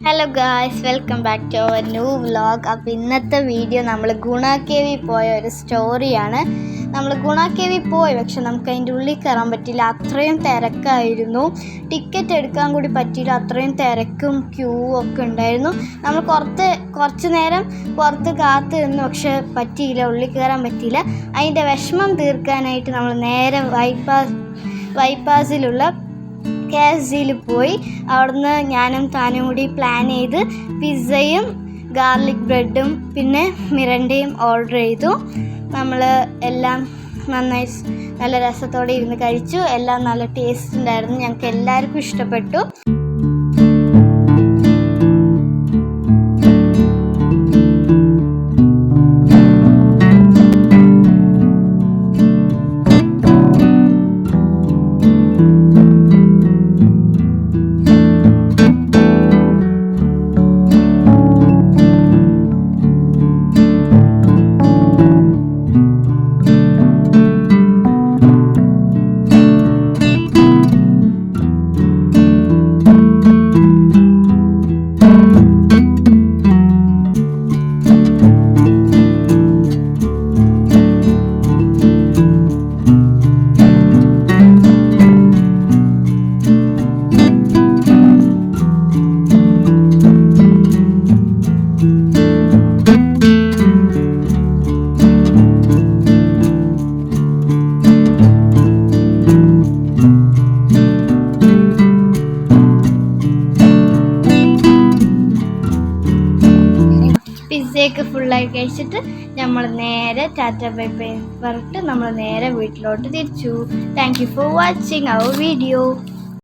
Hello guys, welcome back to our new vlog. അപ്പോൾ ഇന്നത്തെ video നമ്മൾ ഗുണ കേവി പോയ ഒരു സ്റ്റോറിയാണ്. നമ്മൾ ഗുണ കേവി പോയി, പക്ഷെ നമുക്ക് അതിൻ്റെ ഉള്ളിൽ കയറാൻ പറ്റില്ല, അത്രയും തിരക്കായിരുന്നു. ടിക്കറ്റ് എടുക്കാൻ കൂടി പറ്റിയില്ല, അത്രയും തിരക്കും ക്യൂ ഒക്കെ ഉണ്ടായിരുന്നു. നമ്മൾ കുറച്ച് നേരം പുറത്ത് കാത്ത് നിന്നു, പക്ഷെ പറ്റിയില്ല, ഉള്ളിൽ കയറാൻ പറ്റിയില്ല. അതിൻ്റെ വിഷമം തീർക്കാനായിട്ട് നമ്മൾ നേരെ ബൈപ്പാസിലുള്ള KFCയിൽ പോയി. അവിടുന്ന് ഞാനും താനും കൂടി പ്ലാൻ ചെയ്ത് പിസ്സയും ഗാർലിക് ബ്രെഡും പിന്നെ മിറണ്ടയും ഓർഡർ ചെയ്തു. നമ്മൾ എല്ലാം നന്നായി നല്ല രസത്തോടെ ഇരുന്ന് കഴിച്ചു. എല്ലാം നല്ല ടേസ്റ്റ് ഉണ്ടായിരുന്നു, ഞങ്ങൾക്ക് എല്ലാവർക്കും ഇഷ്ടപ്പെട്ടു. പിസ്സയൊക്കെ ഫുള്ളായി കഴിച്ചിട്ട് നമ്മൾ നേരെ ടാറ്റ ബൈ ബൈ പറഞ്ഞിട്ട് നമ്മൾ നേരെ വീട്ടിലോട്ട് തിരിച്ചു. Thank you for watching our video.